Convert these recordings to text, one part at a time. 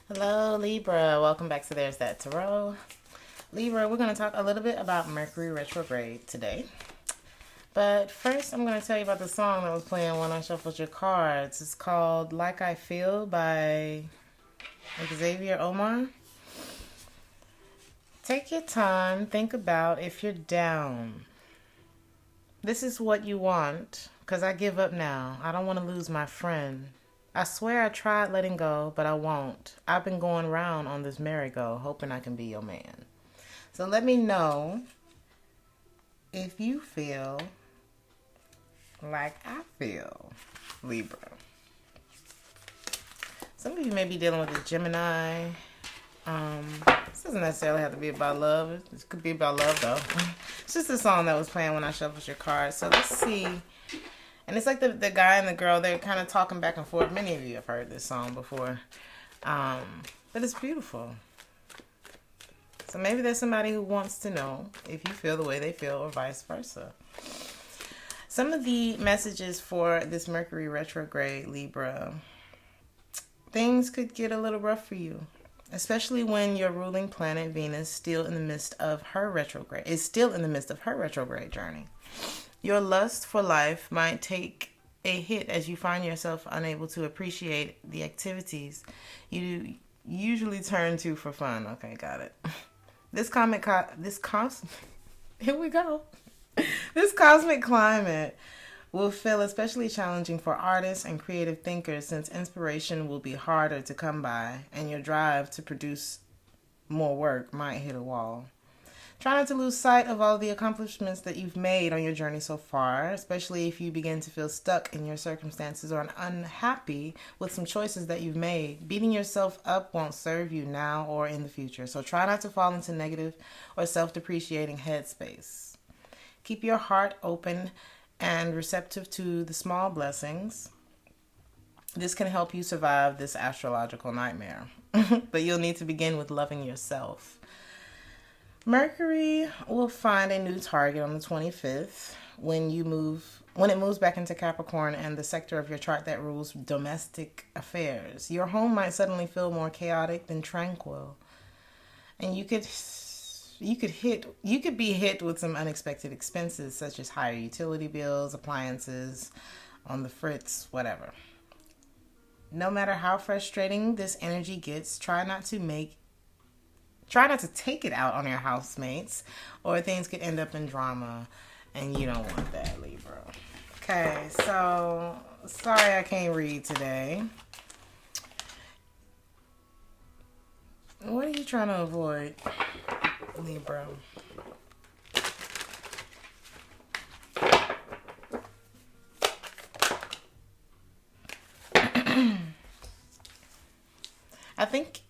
Hello, Libra. Welcome back to Theresthattarot. Libra, we're going to talk a little bit about Mercury Retrograde today. But first, I'm going to tell you about the song that was playing when I shuffled your cards. It's called Like I Feel by Xavier Omar. Take your time. Think about if you're down. This is what you want, because I give up now. I don't want to lose my friend. I swear I tried letting go, but I won't. I've been going round on this merry-go, hoping I can be your man. So let me know if you feel like I feel, Libra. Some of you may be dealing with a Gemini. This doesn't necessarily have to be about love. It could be about love, though. It's just a song that was playing when I shuffled your cards. So let's see. And it's like the guy and the girl, they're kind of talking back and forth. Many of you have heard this song before. But it's beautiful. So maybe there's somebody who wants to know if you feel the way they feel or vice versa. Some of the messages for this Mercury retrograde, Libra. Things could get a little rough for you, especially when your ruling planet Venus is still in the midst of her retrograde journey. Your lust for life might take a hit as you find yourself unable to appreciate the activities you usually turn to for fun. Okay, got it. This cosmic climate will feel especially challenging for artists and creative thinkers, since inspiration will be harder to come by and your drive to produce more work might hit a wall. Try not to lose sight of all the accomplishments that you've made on your journey so far, especially if you begin to feel stuck in your circumstances or unhappy with some choices that you've made. Beating yourself up won't serve you now or in the future, so try not to fall into negative or self-depreciating headspace. Keep your heart open and receptive to the small blessings. This can help you survive this astrological nightmare, but you'll need to begin with loving yourself. Mercury will find a new target on the 25th when it moves back into Capricorn and the sector of your chart that rules domestic affairs. Your home might suddenly feel more chaotic than tranquil, and you could be hit with some unexpected expenses such as higher utility bills, appliances on the fritz, whatever. No matter how frustrating this energy gets, try not to take it out on your housemates, or things could end up in drama, and you don't want that, Libra. Okay, so sorry I can't read today. What are you trying to avoid, Libra? I think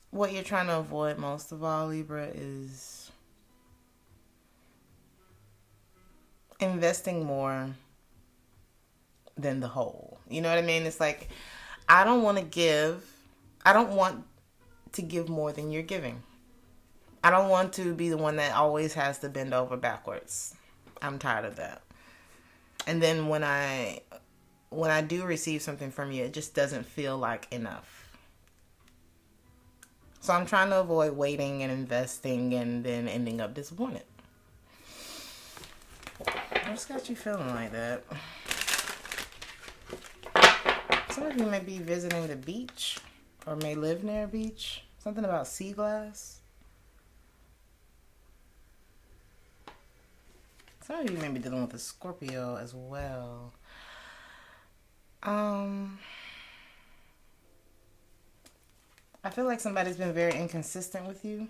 what you're trying to avoid most of all, Libra, is investing more than the whole. You know what I mean? It's like, I don't want to give more than you're giving. I don't want to be the one that always has to bend over backwards. I'm tired of that. And then when I do receive something from you, it just doesn't feel like enough. So I'm trying to avoid waiting and investing and then ending up disappointed. What's got you feeling like that? Some of you may be visiting the beach or may live near a beach. Something about sea glass. Some of you may be dealing with a Scorpio as well. I feel like somebody's been very inconsistent with you.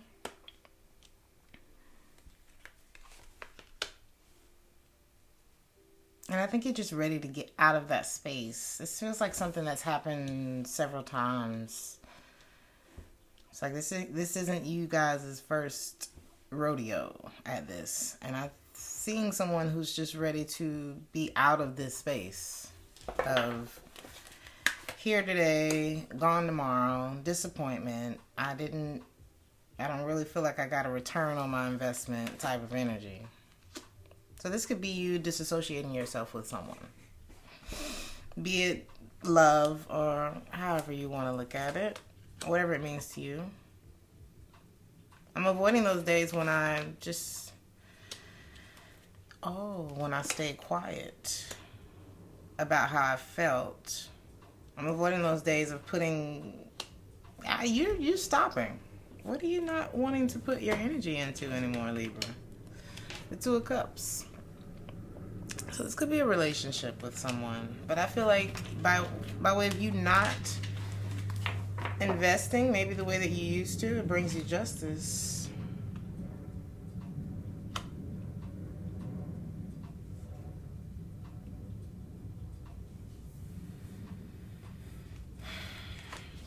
And I think you're just ready to get out of that space. This feels like something that's happened several times. It's like this isn't you guys' first rodeo at this. And I'm seeing someone who's just ready to be out of this space of here today, gone tomorrow, disappointment. I don't really feel like I got a return on my investment type of energy. So this could be you disassociating yourself with someone. Be it love or however you want to look at it. whatever it means to you. I'm avoiding those days when I just, when I stayed quiet about how I felt. I'm avoiding those days of putting, you're stopping. What are you not wanting to put your energy into anymore, Libra? The Two of Cups. So this could be a relationship with someone, but I feel like by way of you not investing maybe the way that you used to, it brings you justice.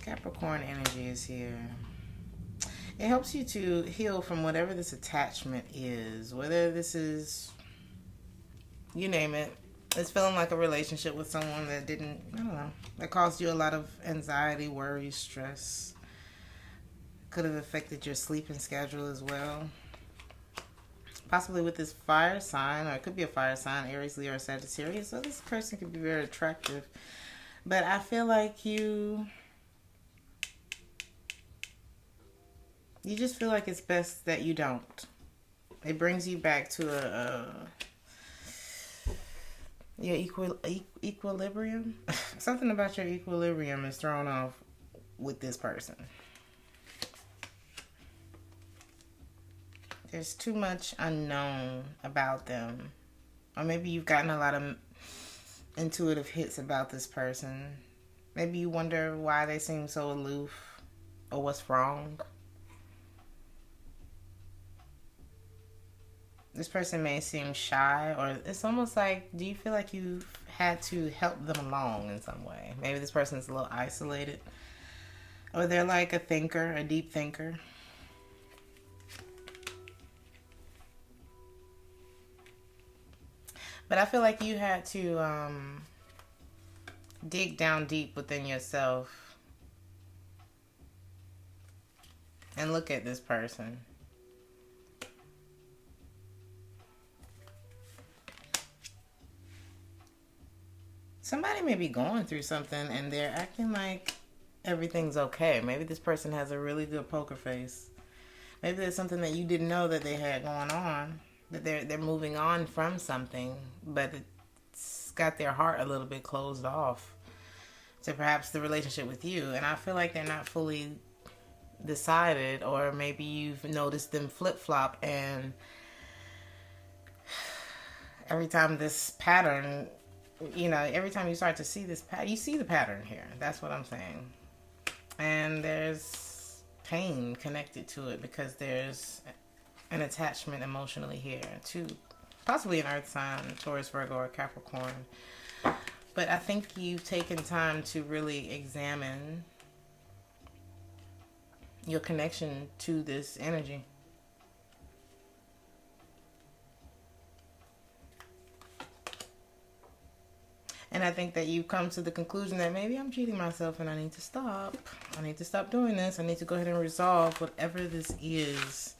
Capricorn energy is here. It helps you to heal from whatever this attachment is, whether this is, you name it. It's feeling like a relationship with someone that didn't, I don't know, that caused you a lot of anxiety, worry, stress. Could have affected your sleeping schedule as well. Possibly with this fire sign, or it could be a fire sign, Aries, Leo, or Sagittarius. So this person could be very attractive. But I feel like you just feel like it's best that you don't. It brings you back to your equilibrium. Something about your equilibrium is thrown off with this person. There's too much unknown about them. Or maybe you've gotten a lot of intuitive hits about this person. Maybe you wonder why they seem so aloof or what's wrong. This person may seem shy, or it's almost like, do you feel like you had to help them along in some way? Maybe this person's a little isolated, or they're like a thinker, a deep thinker. But I feel like you had to dig down deep within yourself and look at this person. Somebody may be going through something and they're acting like everything's okay. Maybe this person has a really good poker face. Maybe there's something that you didn't know that they had going on. That they're moving on from something, but it's got their heart a little bit closed off to perhaps the relationship with you. And I feel like they're not fully decided, or maybe you've noticed them flip-flop, and every time this pattern, every time you start to see this pattern, you see the pattern here. That's what I'm saying. And there's pain connected to it because there's an attachment emotionally here to possibly an earth sign, Taurus, Virgo, or Capricorn. But I think you've taken time to really examine your connection to this energy. And I think that you've come to the conclusion that maybe I'm cheating myself and I need to stop. I need to stop doing this. I need to go ahead and resolve whatever this is.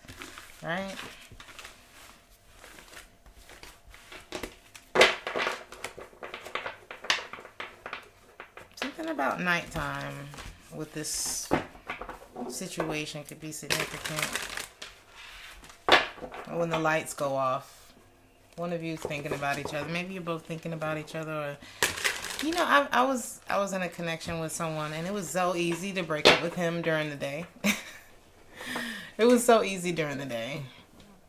Right? Something about nighttime with this situation could be significant. Or when the lights go off. One of you is thinking about each other. Maybe you're both thinking about each other. Or, I was in a connection with someone, and it was so easy to break up with him during the day. It was so easy during the day.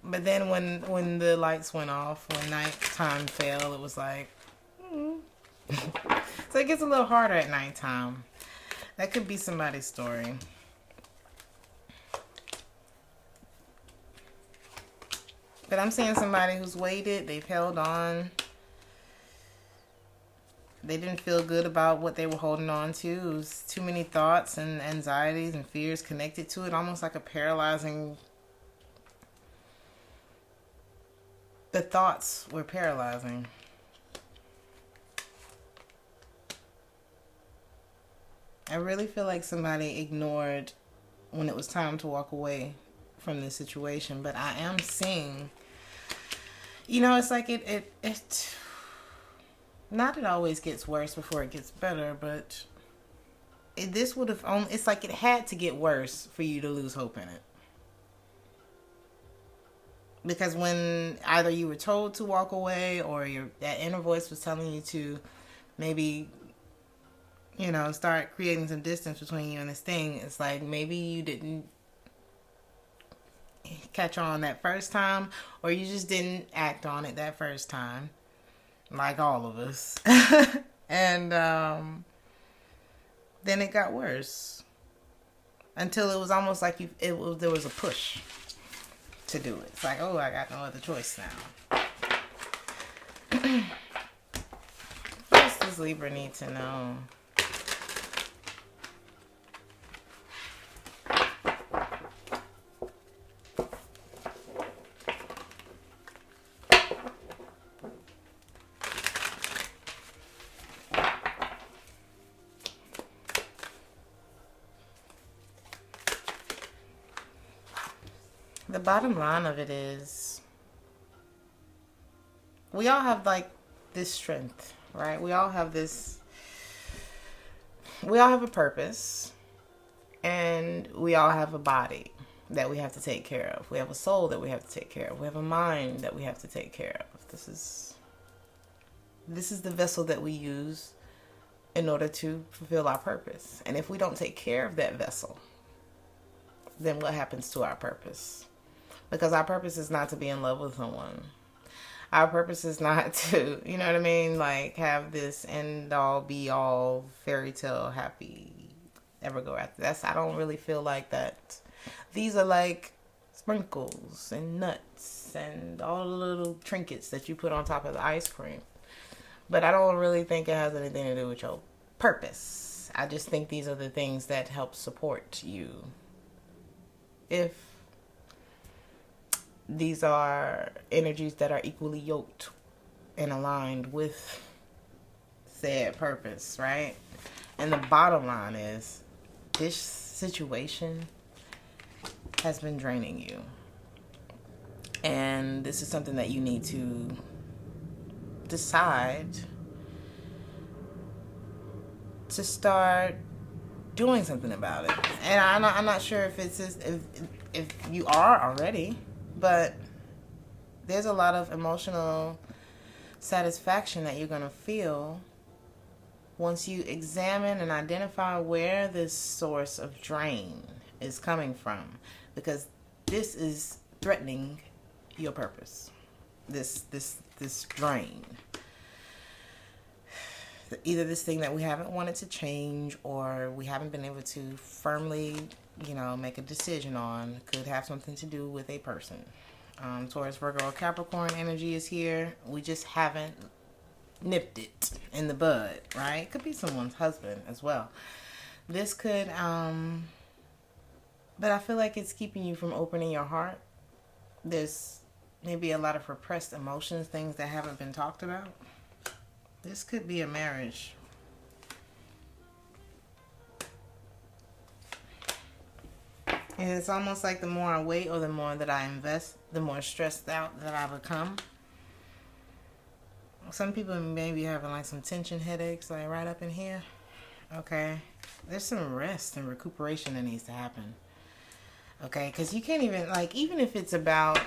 But then when the lights went off, when nighttime fell, it was like, So it gets a little harder at nighttime. That could be somebody's story. But I'm seeing somebody who's waited, they've held on. They didn't feel good about what they were holding on to. It was too many thoughts and anxieties and fears connected to it, almost like a paralyzing. The thoughts were paralyzing. I really feel like somebody ignored when it was time to walk away from this situation. But I am seeing, it's like it not it always gets worse before it gets better, but this would have only, it's like it had to get worse for you to lose hope in it. Because when either you were told to walk away or that inner voice was telling you to maybe, start creating some distance between you and this thing, it's like maybe you didn't catch on that first time, or you just didn't act on it that first time, like all of us. And then it got worse until it was almost like there was a push to do it. It's like, oh, I got no other choice now. What does Libra need to know? The bottom line of it is, we all have like this strength, right? We all have a purpose, and we all have a body that we have to take care of. We have a soul that we have to take care of. We have a mind that we have to take care of. This is the vessel that we use in order to fulfill our purpose. And if we don't take care of that vessel, then what happens to our purpose? Because our purpose is not to be in love with someone. Our purpose is not to, you know what I mean? Like, have this end all, be all, fairy tale, happy, ever go after. I don't really feel like that. These are like sprinkles and nuts and all the little trinkets that you put on top of the ice cream. But I don't really think it has anything to do with your purpose. I just think these are the things that help support you. If these are energies that are equally yoked and aligned with said purpose, right? And the bottom line is, this situation has been draining you. And this is something that you need to decide to start doing something about it. And I'm not sure if if you are already, but there's a lot of emotional satisfaction that you're going to feel once you examine and identify where this source of drain is coming from, because this is threatening your purpose. This drain. Either this thing that we haven't wanted to change, or we haven't been able to firmly, make a decision on, could have something to do with a person. Taurus, Virgo, or Capricorn energy is here. We just haven't nipped it in the bud, right? Could be someone's husband as well. This could, but I feel like it's keeping you from opening your heart. There's maybe a lot of repressed emotions, things that haven't been talked about. This could be a marriage. And it's almost like the more I wait or the more that I invest, the more stressed out that I become. Some people may be having like some tension headaches, like right up in here. Okay. There's some rest and recuperation that needs to happen. Okay. Because you can't even, like, even if it's about,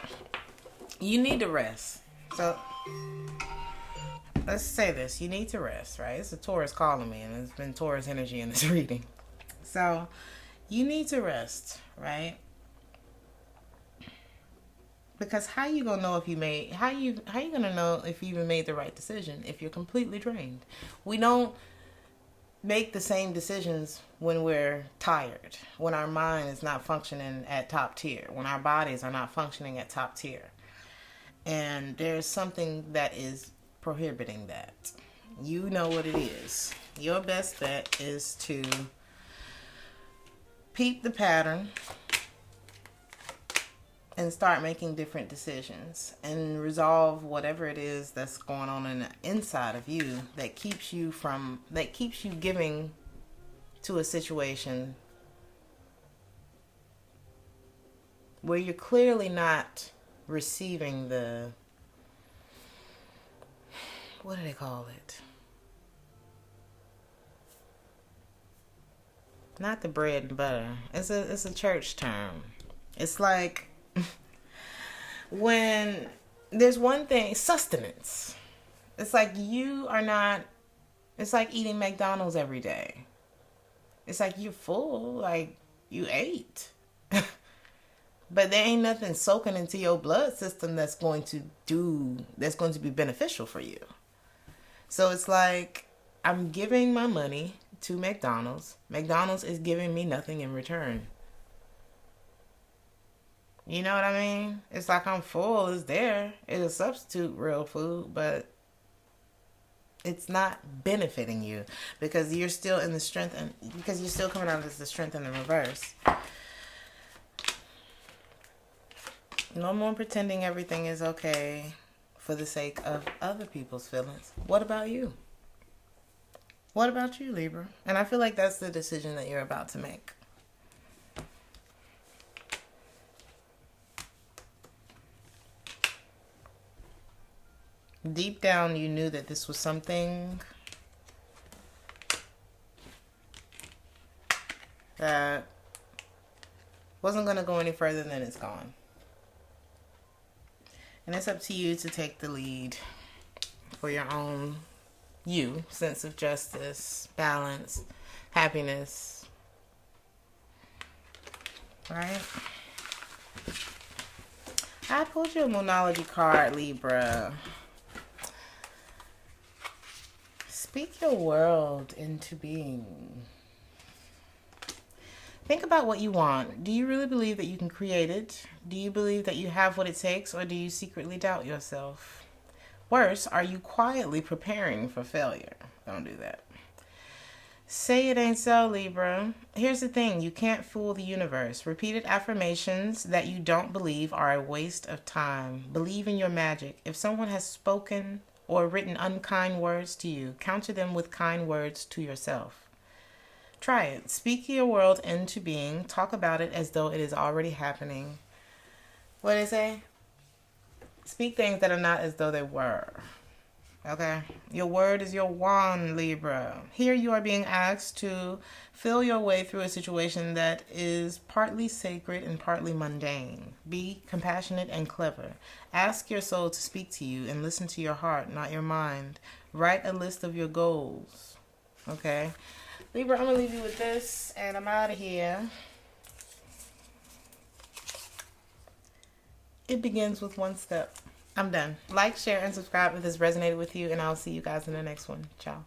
you need to rest. So let's say this. You need to rest, right? It's a Taurus calling me, and it's been Taurus energy in this reading. So you need to rest, right? Because how you gonna know if you made, how you gonna know if you even made the right decision if you're completely drained? We don't make the same decisions when we're tired, when our mind is not functioning at top tier, when our bodies are not functioning at top tier. And there's something that is prohibiting that. You know what it is. Your best bet is to peep the pattern and start making different decisions and resolve whatever it is that's going on in the inside of you that keeps you giving to a situation where you're clearly not receiving the, what do they call it? Not the bread and butter. It's a church term. It's like when there's one thing, sustenance. It's like you are not, it's like eating McDonald's every day. It's like you're full, like you ate. But there ain't nothing soaking into your blood system that's going to be beneficial for you. So it's like I'm giving my money to McDonald's. McDonald's is giving me nothing in return. You know what I mean? It's like I'm full, it's there. It'll substitute real food, but it's not benefiting you because you're still in the strength and because you're still coming out as the strength in the reverse. No more pretending everything is okay for the sake of other people's feelings. What about you? What about you, Libra? And I feel like that's the decision that you're about to make. Deep down, you knew that this was something that wasn't going to go any further than it's gone. And it's up to you to take the lead for your own sense of justice, balance, happiness. Right? I pulled you a Moonology card, Libra. Speak your world into being. Think about what you want. Do you really believe that you can create it? Do you believe that you have what it takes, or do you secretly doubt yourself? Worse, are you quietly preparing for failure? Don't do that. Say it ain't so, Libra. Here's the thing. You can't fool the universe. Repeated affirmations that you don't believe are a waste of time. Believe in your magic. If someone has spoken or written unkind words to you, counter them with kind words to yourself. Try it. Speak your world into being. Talk about it as though it is already happening. What did it say? Speak things that are not as though they were. Okay? Your word is your wand, Libra. Here you are being asked to feel your way through a situation that is partly sacred and partly mundane. Be compassionate and clever. Ask your soul to speak to you and listen to your heart, not your mind. Write a list of your goals. Okay? Libra, I'm going to leave you with this, and I'm out of here. It begins with one step. I'm done. Like, share, and subscribe if this resonated with you, and I'll see you guys in the next one. Ciao.